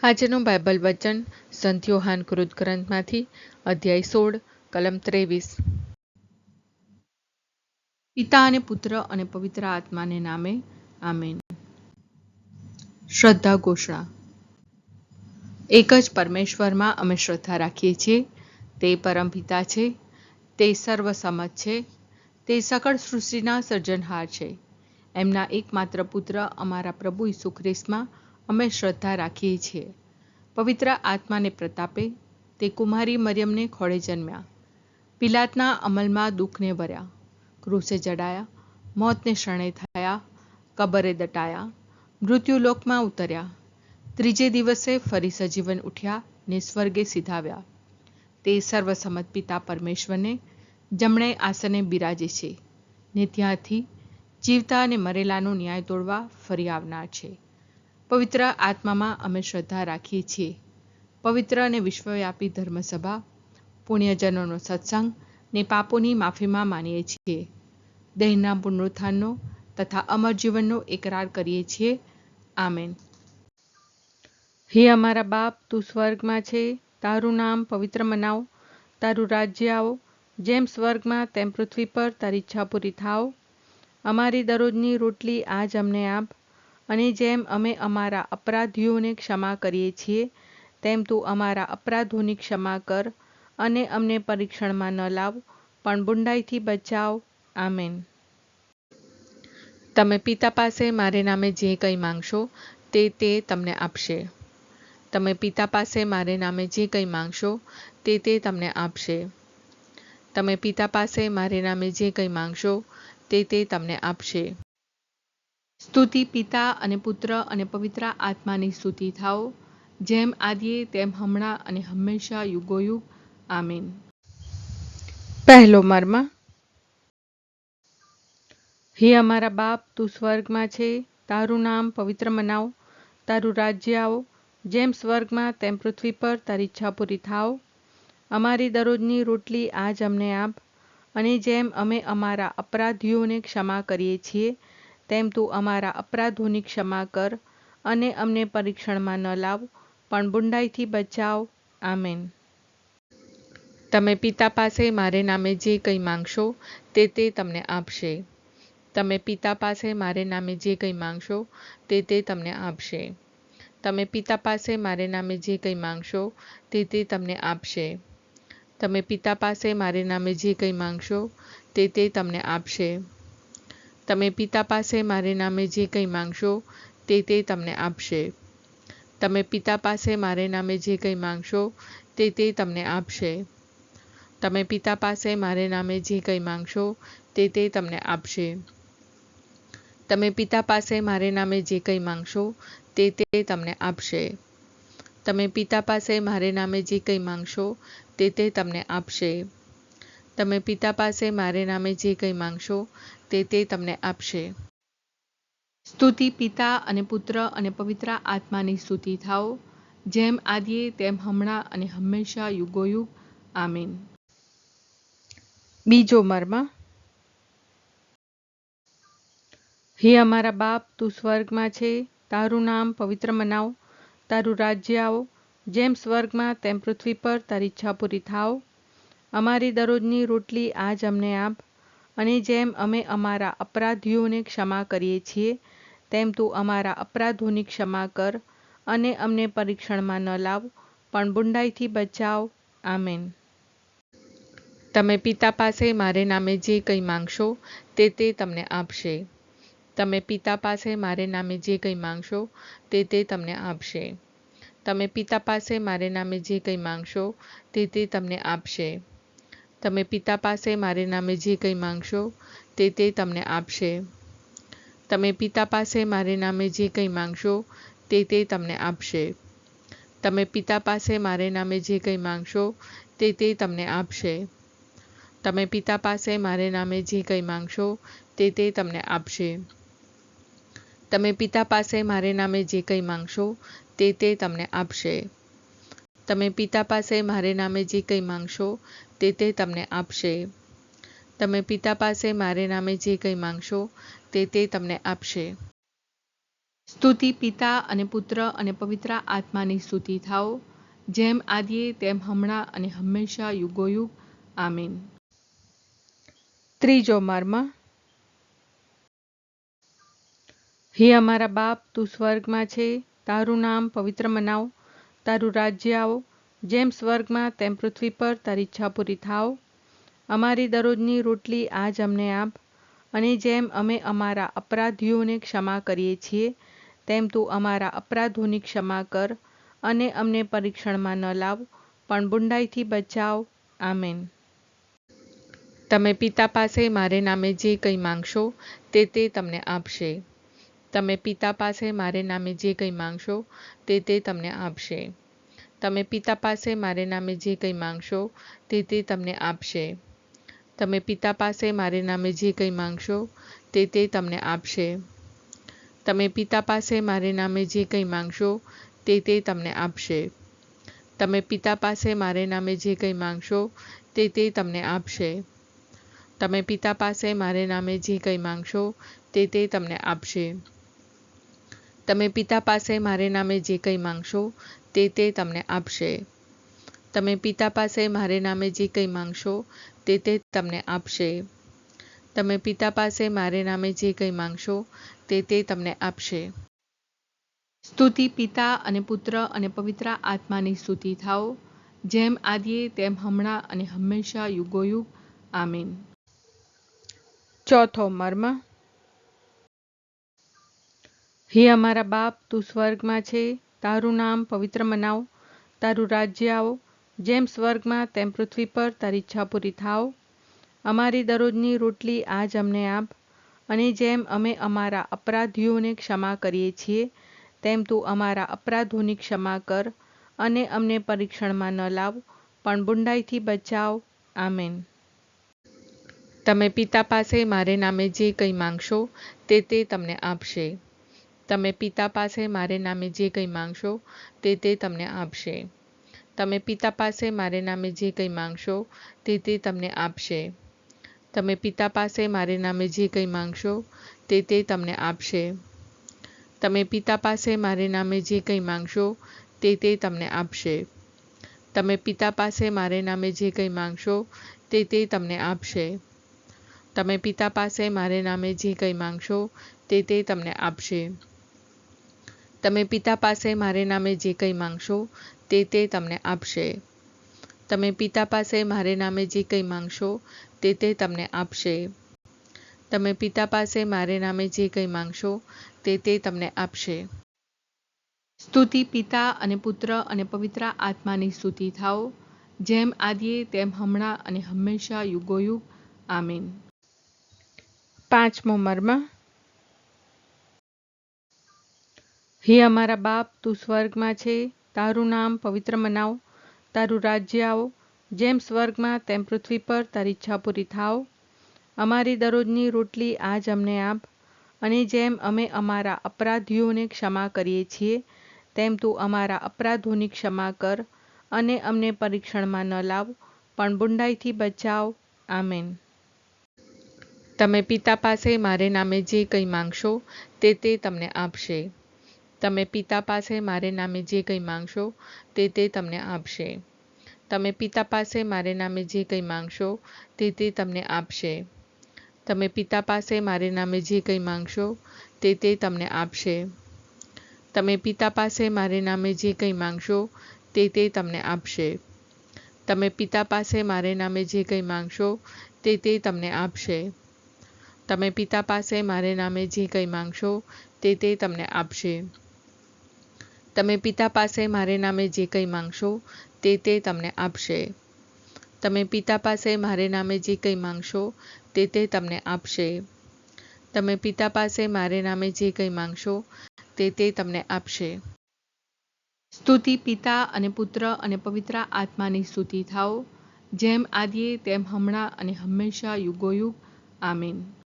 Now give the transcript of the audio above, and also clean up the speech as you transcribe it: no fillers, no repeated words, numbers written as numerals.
આજનું બાઇબલ વચન સંત યોહાન કૃત ગ્રંથમાંથી અધ્યાય 16 કલમ 23। પિતા અને પુત્ર અને પવિત્ર આત્માને નામે આમેન। શ્રદ્ધા ઘોષણા। એક જ પરમેશ્વરમાં અમે શ્રદ્ધા રાખીએ છીએ। તે પરમપિતા છે, તે સર્વસમત છે, તે સકળ સૃષ્ટિના સર્જનહાર છે। એમના એકમાત્ર પુત્ર અમારા પ્રભુ ઈસુ ખ્રિસ્તમાં અમે શ્રદ્ધા રાખીએ છીએ। પવિત્ર આત્માને પ્રતાપે તે કુમારી મરિયમને ખોળે જન્મ્યા, પિલાતના અમલમાં દુઃખને વર્યા, ક્રૂસે જડાયા, મોતને શરણે થયા, કબરે દટાયા, મૃત્યુલોકમાં ઉતર્યા, ત્રીજે દિવસે ફરી સજીવન ઉઠ્યા ને સ્વર્ગે સીધાવ્યા। તે સર્વસમત પિતા પરમેશ્વરને જમણે આસને બિરાજે છે ને ત્યાંથી જીવતા અને મરેલાનો ન્યાય તોડવા ફરી આવનાર છે। પવિત્ર આત્મામાં અમે શ્રદ્ધા રાખીએ છીએ। પવિત્ર અને વિશ્વવ્યાપી ધર્મસભા, પુણ્યજનોનો સત્સંગ ને પાપોની માફીમાં માનીએ છીએ। દેહના પુનરુત્થાનનો તથા અમર જીવનનો એકરાર કરીએ છીએ। આમેન। હે અમારા બાપ, તું સ્વર્ગમાં છે, તારું નામ પવિત્ર મનાવ, તારું રાજ્ય આવો, જેમ સ્વર્ગમાં તેમ પૃથ્વી પર તારી ઈચ્છા પૂરી થાવ। અમારી દરરોજની રોટલી આજ અમને આપ, અને જેમ અમે અમારા અપરાધીઓને ક્ષમા કરીએ છીએ તેમ તું અમારા અપરાધોની ક્ષમા કર, અને અમને પરીક્ષણમાં ન લાવ પણ બુંડાઈથી બચાવ। આમેન। તમે પિતા પાસે મારે નામે જે કંઈ માંગશો તે તમને આપશે। તમે પિતા પાસે મારે નામે જે કંઈ માંગશો તે તમને આપશે। તમે પિતા પાસે મારે નામે જે કંઈ માંગશો તે તમને આપશે। સ્તુતિ પિતા અને પુત્ર અને પવિત્ર આત્માની સ્તુતિ થાઓ, જેમ આદિએ તેમ હમણાં અને હંમેશા યુગોયુગ। આમીન। પહેલો મર્મ। હે અમારા બાપ, તું સ્વર્ગમાં છે, તારું નામ પવિત્ર મનાવ, તારું રાજ્ય આવો, જેમ સ્વર્ગમાં તેમ પૃથ્વી પર તારી ઈચ્છા પૂરી થાવ। અમારી દરરોજની રોટલી આજ અમને આપ, અને જેમ અમે અમારા અપરાધીઓને ક્ષમા કરીએ છીએ તેમ તું અમારા અપરાધોની ક્ષમા કર, અને અમને પરીક્ષણમાં ન લાવ પણ બુંડાઈથી બચાવ। આમેન। તમે પિતા પાસે મારે નામે જે કંઈ માંગશો તે તમને આપશે। તમે પિતા પાસે મારે નામે જે કંઈ માંગશો તે તમને આપશે। તમે પિતા પાસે મારે નામે જે કંઈ માંગશો તે તમને આપશે। તમે પિતા પાસે મારે નામે જે કંઈ માંગશો તે તમને આપશે। તમે પિતા પાસે મારે નામે જે કંઈ માંગશો તે તમને આપશે। તમે પિતા પાસે મારે નામે જે કંઈ માંગશો તે તમને આપશે। તમે પિતા પાસે મારે નામે જે કંઈ માંગશો તે તમને આપશે। તમે પિતા પાસે મારે નામે જે કંઈ માંગશો તે તમને આપશે। તમે પિતા પાસે મારે નામે જે કંઈ માંગશો તે તમને આપશે। તમે પિતા પાસે મારે નામે જે કંઈ માંગશો તે તમને આપશે। સ્તુતિ પિતા અને પુત્ર અને પવિત્ર આત્માની સ્તુતિ થાઓ, જેમ આદિએ તેમ હમણાં અને હંમેશા યુગોયુગ। આમીન। બીજો મર્મ। હે અમારા બાપ, તું સ્વર્ગમાં છે, તારું નામ પવિત્ર મનાવ, તારું રાજ્ય આવો, જેમ સ્વર્ગમાં તેમ પૃથ્વી પર તારી ઈચ્છા પૂરી થાવ। અમારી દરરોજની રોટલી આજ અમને આપ, અને જેમ અમે અમારા અપરાધીઓને ક્ષમા કરીએ છીએ તેમ તું અમારા અપરાધોની ક્ષમા કર, અને અમને પરીક્ષણમાં ન લાવ પણ બુંડાઈથી બચાવ। આમેન। તમે પિતા પાસે મારે નામે જે કંઈ માંગશો તે તમને આપશે। તમે પિતા પાસે મારે નામે જે કંઈ માંગશો તે તમને આપશે। તમે પિતા પાસે મારે નામે જે કંઈ માંગશો તે તમને આપશે। તમે પિતા પાસે મારે નામે જે કંઈ માંગશો તે તમને આપશે। તમે પિતા પાસે મારે નામે જે કંઈ માંગશો તે તમને આપશે। તમે પિતા પાસે મારે નામે જે કંઈ માંગશો તે તમને આપશે। તમે પિતા પાસે મારે નામે જે કંઈ માંગશો તે તમને આપશે। તમે પિતા પાસે મારે નામે જે કંઈ માંગશો તે તમને આપશે। તમે પિતા પાસે મારે નામે જે કંઈ માંગશો તે તમને આપશે। તમે પિતા પાસે મારે નામે જે કંઈ માંગશો તે તમને આપશે। સ્તુતિ પિતા અને પુત્ર અને પવિત્ર આત્માની સ્તુતિ થાઓ, જેમ આદિએ તેમ હમણાં અને હંમેશા યુગોયુગ. આમીન. ત્રીજો મર્મ. હે અમારા બાપ, તું સ્વર્ગમાં છે, તારું નામ પવિત્ર મનાવ, તારું રાજ્ય આવો, જેમ સ્વર્ગમાં તેમ પૃથ્વી પર તારી ઈચ્છા પૂરી થાવ. અમારી દરરોજની રોટલી આજ અમને આપ, અને જેમ અમે અમારા અપરાધીઓને ક્ષમા કરીએ છીએ, તેમ તું અમારા અપરાધોની ક્ષમા કર, અને અમને પરીક્ષણમાં ન લાવ, પણ બુંડાઈથી બચાવ. આમેન. તમે પિતા પાસે મારે નામે જે કંઈ માંગશો તે તમને આપશે. તમે પિતા પાસે મારે નામે જે કંઈ માંગશો તે તમને આપશે. તમે પિતા પાસે મારે નામે જે કંઈ માંગશો તે તમને આપશે. તમે પિતા પાસે મારે નામે જે કંઈ માંગશો તે તમને આપશે. તમે પિતા પાસે મારે નામે જે કંઈ માંગશો તે તમને આપશે. તમે પિતા પાસે મારે નામે જે કંઈ માંગશો તે તમને આપશે. તમે પિતા પાસે મારે નામે જે કંઈ માંગશો તે તમને આપશે. તમે પિતા પાસે મારે નામે જે કંઈ માંગશો તે તમને આપશે. તમે પિતા પાસે મારે નામે જે કંઈ માંગશો તે તમને આપશે. તમે પિતા પાસે મારે નામે જે કંઈ માંગશો તે તમને આપશે. સ્તુતિ પિતા અને પુત્ર અને પવિત્ર આત્માની સ્તુતિ થાઓ, જેમ આદિએ તેમ હમણાં અને હંમેશા યુગોયુગ. આમીન. ચોથો મર્મ. હે અમારા બાપ, તું સ્વર્ગમાં છે, તારું નામ પવિત્ર મનાવ, તારું રાજ્ય આવો, જેમ સ્વર્ગમાં તેમ પૃથ્વી પર તારી ઈચ્છા પૂરી થાવ. અમારી દરરોજની રોટલી આજ અમને આપ, અને જેમ અમે અમારા અપરાધીઓને ક્ષમા કરીએ છીએ, તેમ તું અમારા અપરાધોની ક્ષમા કર, અને અમને પરીક્ષણમાં ન લાવ, પણ બુંડાઈથી બચાવ. આમેન. તમે પિતા પાસે મારે નામે જે કંઈ માંગશો તે તમને આપશે. તમે પિતા પાસે મારે નામે જે કંઈ માંગશો તે તમને આપશે. તમે પિતા પાસે મારે નામે જે કંઈ માંગશો તે તમને આપશે. તમે પિતા પાસે મારે નામે જે કંઈ માંગશો તે તમને આપશે. તમે પિતા પાસે મારે નામે જે કંઈ માંગશો તે તમને આપશે. તમે પિતા પાસે મારે નામે જે કંઈ માંગશો તે તમને આપશે. તમે પિતા પાસે મારે નામે જે કંઈ માંગશો તે તમને આપશે. તમે પિતા પાસે મારે નામે જે કંઈ માંગશો તે તમને આપશે. તમે પિતા પાસે મારે નામે જે કંઈ માંગશો તે તમને આપશે. તમે પિતા પાસે મારે નામે જે કંઈ માંગશો તે તમને આપશે. સ્તુતિ પિતા અને પુત્ર અને પવિત્ર આત્માની સ્તુતિ થાઓ, જેમ આદિએ તેમ હમણાં અને હંમેશા યુગોયુગ. આમીન. પાંચમો મર્મ. હે અમારા બાપ, તું સ્વર્ગમાં છે, તારું નામ પવિત્ર મનાવ, તારું રાજ્ય આવો, જેમ સ્વર્ગમાં તેમ પૃથ્વી પર તારી ઈચ્છા પૂરી થાવ. અમારી દરરોજની રોટલી આજ અમને આપ, અને જેમ અમે અમારા અપરાધીઓને ક્ષમા કરીએ છીએ, તેમ તું અમારા અપરાધોની ક્ષમા કર, અને અમને પરીક્ષણમાં ન લાવ, પણ બુંડાઈથી બચાવ. આમેન. તમે પિતા પાસે મારે નામે જે કંઈ માંગશો તે તમને આપશે. તમે પિતા પાસે મારે નામે જે કંઈ માંગશો તે તમને આપશે. તમે પિતા પાસે મારે નામે જે કંઈ માંગશો તે તમને આપશે. તમે પિતા પાસે મારે નામે જે કંઈ માંગશો તે તમને આપશે. તમે પિતા પાસે મારે નામે જે કંઈ માંગશો તે તમને આપશે. તમે પિતા પાસે મારે નામે જે કંઈ માંગશો તે તમને આપશે. તમે પિતા પાસે મારે નામે જે કંઈ માંગશો તે તમને આપશે. તમે પિતા પાસે મારે નામે જે કંઈ માંગશો તે તમને આપશે. તમે પિતા પાસે મારે નામે જે કંઈ માંગશો તે તમને આપશે. તમે પિતા પાસે મારે નામે જે કંઈ માંગશો તે તમને આપશે. સ્તુતિ પિતા અને પુત્ર અને પવિત્ર આત્માની સ્તુતિ થાઓ, જેમ આદિએ તેમ હમણાં અને હંમેશા યુગોયુગ. આમીન.